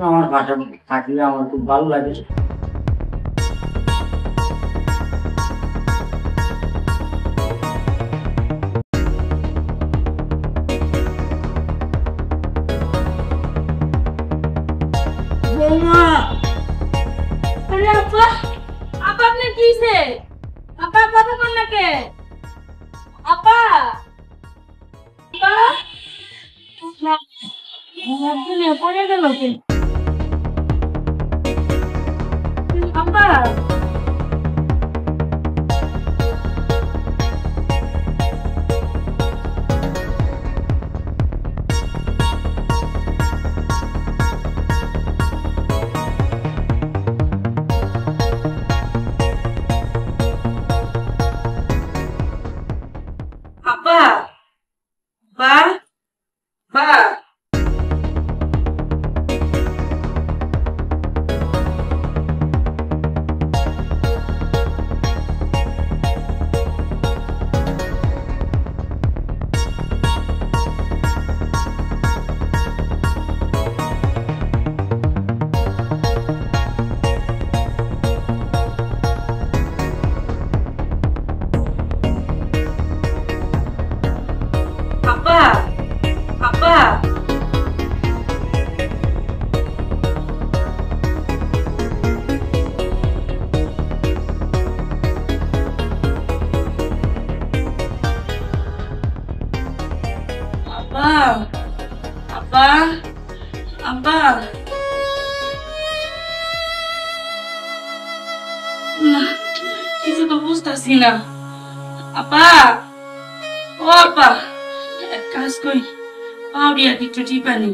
আমার বাসা থাকলে আমার খুব ভালো লাগে। বৌমা, আরে আপা, আপা আপনি কিছে? আপা কথা বল না কে? আপা, আপা, দুনিয়া পড়ে গেল কি? আপা, আপা, বা, বা, আপা, আপা, আপা, আপা, আপা, না, কিছু তো বুঝতেছি না। আপা, ও আপা, এক কাজ করি, পাউডিয়া একটু টিপা নি।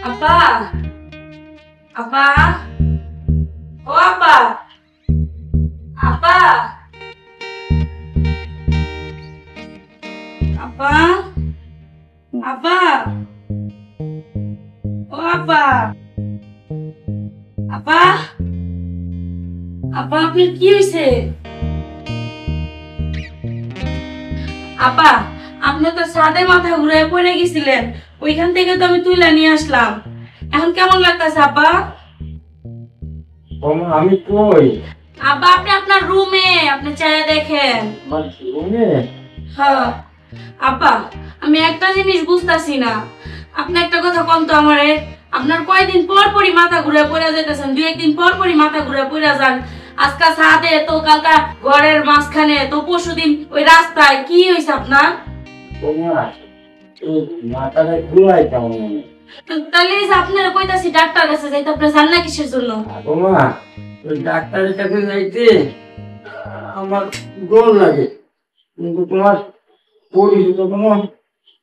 আপা, আপা, ও আপা, আপা, আপা, আপা, ও আপা, আপা, আপা আপনার কি হয়েছে? আপা, আপনি তো ছাদে মাথা ঘুরে পড়ে গেছিলেন, ওইখান থেকে তো আমি তুলে নিয়ে আসলাম। এখন কেমন লাগতেছে আপা? বৌমা, আমি কই? আপা আপনি আপনার রুমে, আপনি চাইয়া দেখেন। আমার রুমে? হ্যাঁ আপা, আমি একটা জিনিস বুঝতাছি না। আপনি একটা কথা কোন তো আমারে, আপনার কয়দিন পর পরই মাথা ঘুরে পড়ে যেতেছেন, দুই একদিন পর পরই মাথা ঘুরে পড়ে যান। আজকা ছাদে, তো কালকা ঘরের মাঝখানে, তো পরশুদিন ওই রাস্তায়। কি হয়েছে আপনার? বৌমা, এই মাথাটা ঘুরাই কেমন? তাহলে এই যে আপনারা কইতাছি ডাক্তার কাছে যাইতে, আপনি জান না কিসের জন্য? বৌমা, ওই ডাক্তারের কাছে যাইতে আমার ডর লাগে, কিন্তু তোমার পরিচিত কোনো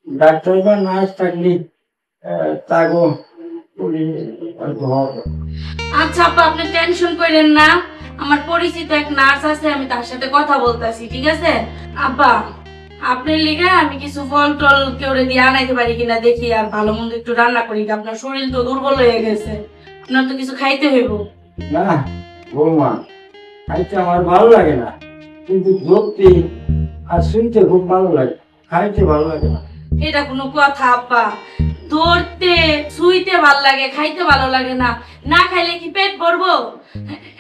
ডাক্তার বা নার্স থাকলে তাগো আচ্ছা আপা, আপনি টেনশন করেন না, আমার পরিচিত এক নার্স আছে, আমি তার সাথে কথা বলতেছি, ঠিক আছে? আপা, আপনার লিগে আমি কিছু ফল টল কেউরে দিয়ে আনাইতে পারি কিনা দেখি, আর ভালো মন্দ একটু রান্না করি। আপনার শরীর তো দুর্বল হয়ে গেছে, আপনার তো কিছু খাইতে হইব। না বৌমা, খাইতে আমার ভালো লাগে না, কিন্তু ধরতে আর শুনতে খুব ভালো লাগে, খাইতে ভালো লাগে না। এটা কোনো কথা আপা? ধরতে ছুঁইতে ভাল লাগে, খাইতে ভালো লাগে না, না খাইলে কি পেট ভরবো?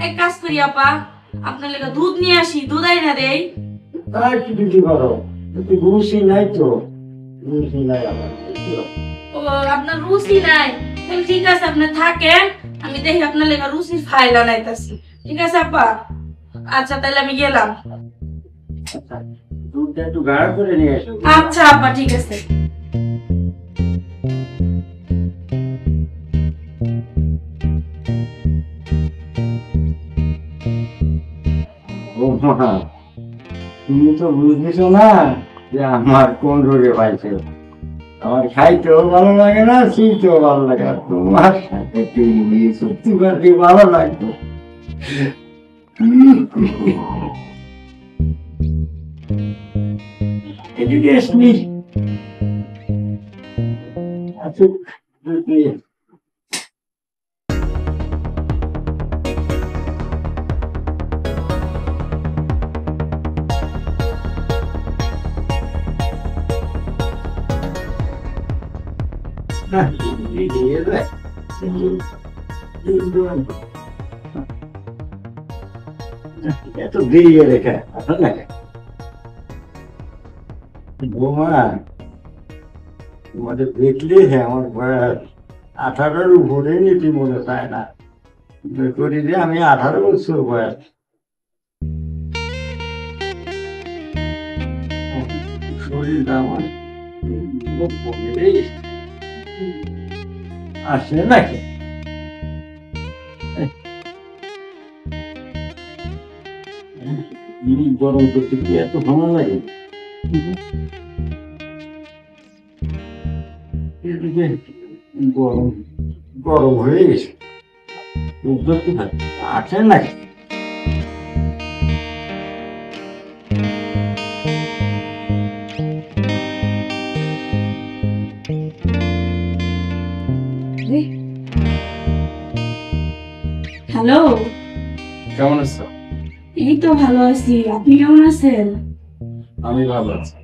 এক কাজ করি আপা, আপনার লেগে দুধ নিয়ে আসি, দুধ আইনা দেই। তার কি বিক্রি করো? কিন্তু রুচি নাই তো, রুচি নাই আমার। ও আপনার রুচি নাই? তাহলে ঠিক আছে, আপনি থাকেন, আমি দেখি আপনার লেখা রুচির ফাইল আনাইতাছি। ঠিক আছে আপা? আচ্ছা তাহলে আমি গেলাম। আচ্ছা, দুধটা একটু গাঢ় করে নিয়ে এসো। আচ্ছা আপা, ঠিক আছে। ও মা, তুমি তো বুঝছো না যে আমার কোন রোগে পাইছে। আমার খাইতেও ভালো লাগে না, শুইতেও ভালো লাগে না। তোমার সাথে সত্যি করে ভালো লাগতো। এদিকে এসনি। আচ্ছা, এত দেরি রেখে বৌমা, তোমাদের দেখলে আমার বয়স 18-র উপরে নীতি মনে চায় না। করি যে আমি 18 বছর বয়স। শরীরটা আমার আসে নাকি? গরম করতে কি এত ভালো লাগে? এদিকে গরম গরম হয়ে গেছে, আসে নাকি? হ্যালো, কেমন আছো? এই তো ভালো আছি, আপনি কেমন আছেন? আমি ভালো আছি।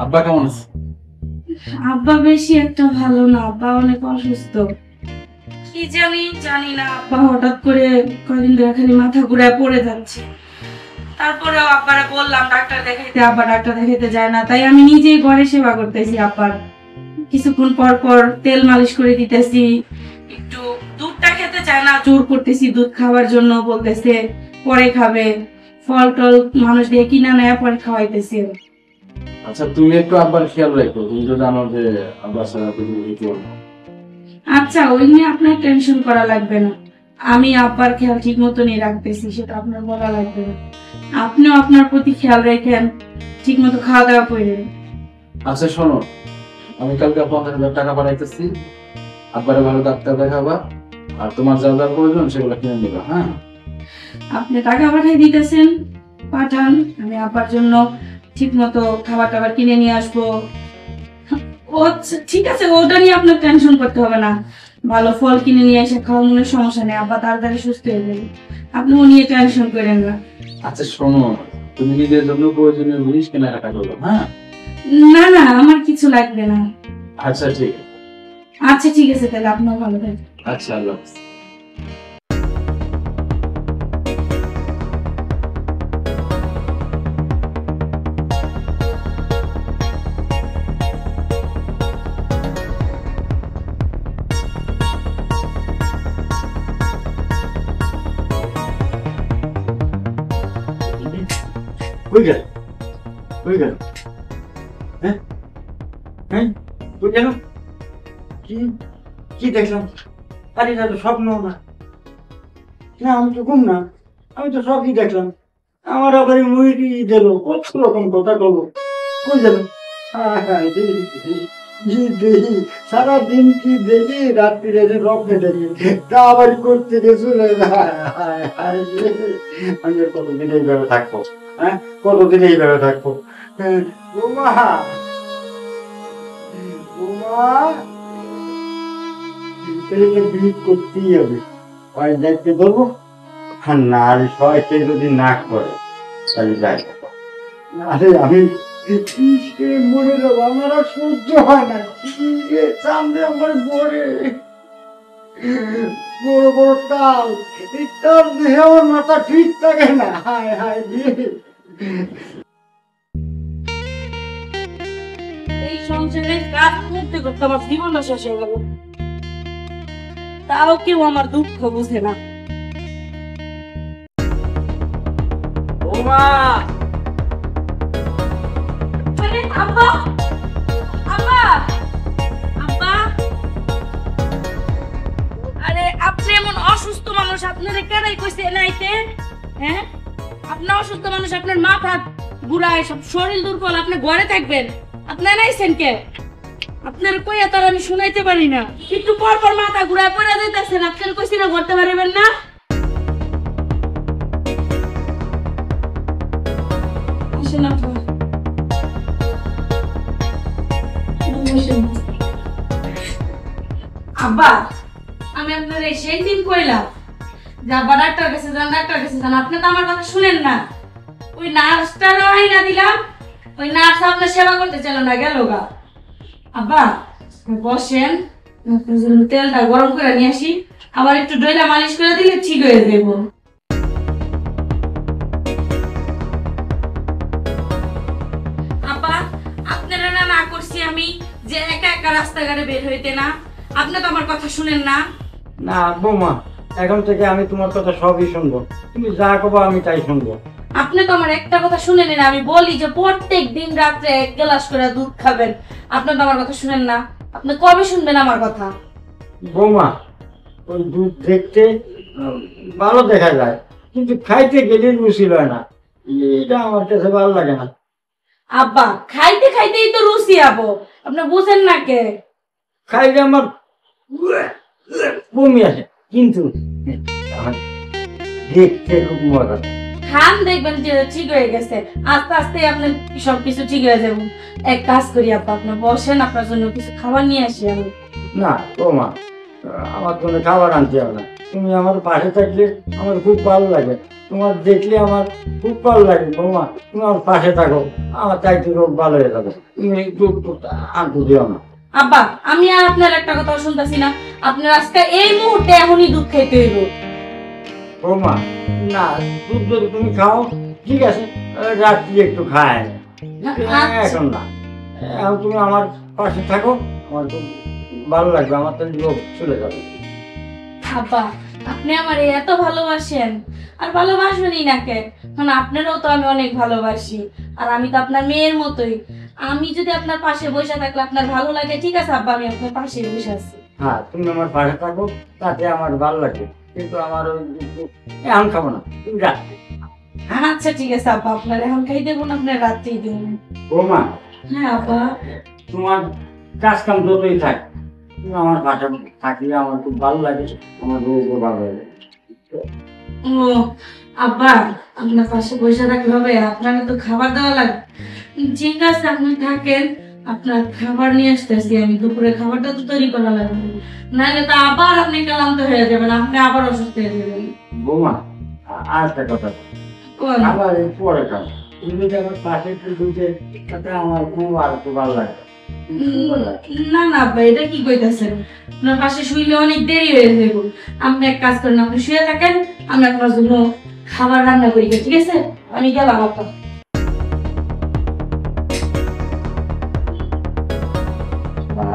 আব্বা কেমন আছে? আব্বা বেশি একটা ভালো না, আব্বা অনেক অসুস্থ। কি জানি না, আব্বা হঠাৎ করে কয়দিন ধরে খালি মাথা ঘুরায় পড়ে যাচ্ছে। তারপরেও আব্বারে বললাম ডাক্তার দেখাইতে, আব্বা ডাক্তার দেখাইতে যায় না, তাই আমি নিজেই ঘরে সেবা করতেছি আব্বার। কিছুক্ষণ পর পর তেল মালিশ করে দিতেছি, একটু দুধটা খেতে চায় না, জোর করতেছি দুধ খাওয়ার জন্য, বলতেছে পরে খাবে। ফল টল মানুষ দিয়ে কিনা নেয় পরে খাওয়াইতেছি। আচ্ছা, তুমি একটু আব্বার খেয়াল রাখো। তুমি তো জানো যে আব্বার সাথে তুমি কি করবো। আচ্ছা, ওই নিয়ে আপনার টেনশন করা লাগবে না, আমি আব্বার খেয়াল ঠিক মতনই রাখতেছি, সেটা আপনার বলা লাগবে না। আপনিও আপনার প্রতি খেয়াল রাখেন, ঠিক মতো খাওয়া দাওয়া করেন। আচ্ছা শোনো, আমি কালকে 50,000 টাকা পাঠাইতেছি, আব্বারে ভালো ডাক্তার দেখাবা, আর তোমার যা যা প্রয়োজন সেগুলো কিনে নিবা। হ্যাঁ, আপনি টাকা পাঠিয়ে দিতেছেন, পাঠান, আমি আব্বার জন্য ঠিক মতো খাবার টাবার কিনে নিয়ে আসবো। ও ঠিক আছে, ওটা নিয়ে আপনার টেনশন করতে হবে না। ভালো ফল কিনে নিয়ে এসে খাওয়ানোর সমস্যা নেই, আব্বা তাড়াতাড়ি সুস্থ হয়ে যাবে, আপনি ও নিয়ে টেনশন করেন না। আচ্ছা শোনো, তুমি নিজের জন্য প্রয়োজনীয় জিনিস কেনাকাটা করবে। হ্যাঁ, না না, আমার কিছু লাগবে না। আচ্ছা ঠিক আছে। আচ্ছা ঠিক আছে, তাহলে আপনিও ভালো থাকবেন। আচ্ছা, আল্লাহ হাফেজ। কই গেল? কই গেল? হ্যাঁ হ্যাঁ, কই গেল? কি কি দেখলাম? আরে এটা তো স্বপ্ন না। না, আমি তো ঘুম না, আমি তো সবই দেখলাম। আমার আবার মুড়ি দিল, কত রকম কথা বলবো। কই গেল? দেখি সারাদিন কি দেখি, রাত্রিরে যে রক্তে দেখি, তা আবার করতে গেছিল। আমি আর কতদিন এইভাবে থাকবো? হ্যাঁ, কতদিন এইভাবে থাকবো? বৌমা, বৌমা, বিট করতেই হবে, হয় দেখতে ধরবো, আর না সবাইকে যদি না করে তাহলে যাই। আরে আমি মরে যাবো, আমার আর সহ্য হয় না। সামনে আমার বড়ে বড় বড় তাল, এই তাল দেখে আমার মাথা ঠিক থাকে না। হায় হায় রে, এই সংসারে কাজ করতে করতে আমার জীবনটা শেষ হয়ে গেল। তাও কেউ আমার দুঃখ বুঝে না। বৌমা আরে আব্বা, আব্বা, আব্বা, আরে আপনি এমন অসুস্থ মানুষ, আপনারে কেনাই কইছে নাইতে? হ্যাঁ, আপনি অসুস্থ মানুষ, আপনার মাথা ঘুরায়, সব শরীর দুর্বল, আপনি ঘরে থাকবেন, আপনি নাইছেন কে? আপনার কইয়া তার আমি শুনাইতে পারি না, একটু পর পর মাথা ঘুরায় পড়ে যাইতেছেন, আপনার কইছি না করতে পারবেন না? আসেন আপা। আব্বা, আমি আপনার সেই দিন কইলাম যে আব্বা ডাক্তার কাছে যান, ডাক্তার কাছে যান, আপনি তো আমার কথা শুনেন না। ওই নার্সটারও আইনা দিলাম, ওই নার্স আপনার সেবা করতে চাইল না, গেল গা। আব্বা বসেন, আপনার জন্য তেলটা গরম করে নিয়ে আসি, আবার একটু ডইলা মালিশ করে দিলে ঠিক হয়ে যাব। আব্বা, আপনারা না করছি আমি যে একা একা রাস্তাঘাটে বের হইতে না, আপনি তো আমার কথা শুনেন না। না বৌমা, এখন থেকে আমি তোমার কথা সবই শুনবো, তুমি যা কবো আমি তাই শুনবো। আপনি তো আমার একটা কথা শুনেন না, আমি বলি যে প্রত্যেক দিন রাত্রে 1 গ্লাস করে দুধ খাবেন, আপনি তো আমার কথা শুনেন না। আপনি কবে শুনবেন আমার কথা? বৌমা, ওই দুধ দেখতে ভালো দেখা যায়, কিন্তু খাইতে গেলে রুচি হয় না, এটা আমার কাছে ভালো লাগে না। আব্বা, খাইতে খাইতেই তো রুচি আবো, আপনি বুঝেন না কে? খাইলে আমার বমি আসে, কিন্তু দেখতে খুব মজা। খান, দেখবেন যে ঠিক হয়ে গেছে, আস্তে আস্তে আপনার সবকিছু ঠিক হয়ে যাবে। এক কাজ করি আব্বা, আপনি বসেন, আপনার জন্য কিছু খাবার নিয়ে আসি আমি। না বৌমা, আমার জন্য খাবার আনতে হবে না, তুমি আমার পাশে থাকলে আমার খুব ভালো লাগে, তোমার দেখলে আমার খুব ভালো লাগে। বৌমা, তুমি আমার পাশে থাকো, আমার চাইতে খুব ভালো হয়ে যাবে, তুমি দুধ আনতে দিও না। আব্বা, আমি আর আপনার একটা কথা শুনতেছি না, আপনার আজকে এই মুহূর্তে এখনই দুধ খাইতে হইব। বৌমা, না, দুধ যদি তুমি খাও ঠিক আছে, রাত্রি একটু খায়, এখন না, এখন তুমি আমার পাশে থাকো, আমার খুব ভালো লাগবে, আমার তো লোক চলে যাবে। আব্বা, আপনি আমার এত ভালোবাসেন, আর ভালোবাসবেনই না কে? কারণ আপনারও তো আমি অনেক ভালোবাসি, আর আমি তো আপনার মেয়ের মতোই। আমি যদি আপনার পাশে বসে থাকলে আপনার ভালো লাগে, ঠিক আছে আব্বা, আমি আপনার পাশে বসে আছি। হ্যাঁ, তুমি আমার পাশে থাকো, তাতে আমার ভালো লাগে, কিন্তু আমার ওই এখন খাবো না, তুমি রাত্রে। আচ্ছা ঠিক আছে আব্বা, আপনার এখন খাই দেবো না, আপনার রাত্রেই দেবো। বৌমা, হ্যাঁ আব্বা, তোমার কাজ কাম যতই থাক, তুমি আমার পাশে থাকলে আমার খুব ভালো লাগে, আমার বউ ভালো লাগে। ও আব্বা, আপনার পাশে বসে থাকলে হবে? আপনাকে তো খাবার দেওয়া লাগে। ঠিক আছে, আপনি থাকেন, আপনার খাবার নিয়ে আসতেছি আমি, দুপুরে খাবারটা তো তৈরি করা লাগবে, নাহলে তো আবার আপনি ক্লান্ত হয়ে যাবেন, আপনি আবার অসুস্থ হয়ে যাবেন। বৌমা, আর একটা কথা, কোন? আবার পরে খাও, তুমি যদি আমার পাশে একটু দুধে, তাতে আমার খুব আর একটু ভালো লাগে। না না আব্বা, এটা কি কইতাছেন? আপনার পাশে শুইলে অনেক দেরি হয়ে যাবে, আপনি এক কাজ করেন, আপনি শুয়ে থাকেন, আমি আপনার জন্য খাবার রান্না করি, ঠিক আছে? আমি গেলাম আব্বা।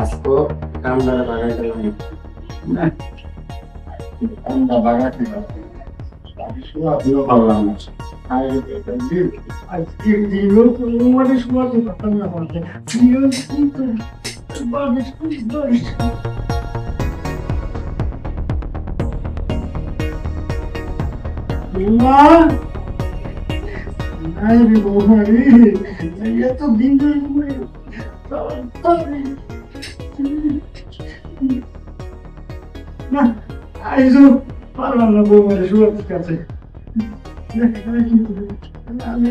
আজকে কামদারে বাগাই গেলাম, কামদা বাগাতে ভাবলাম না, আজকের দিনও মানে সময় পারতাম না বলতে, এত দিন না, আইসো পারলাম না বৌমার সুরক্ষিত কাছে। আমি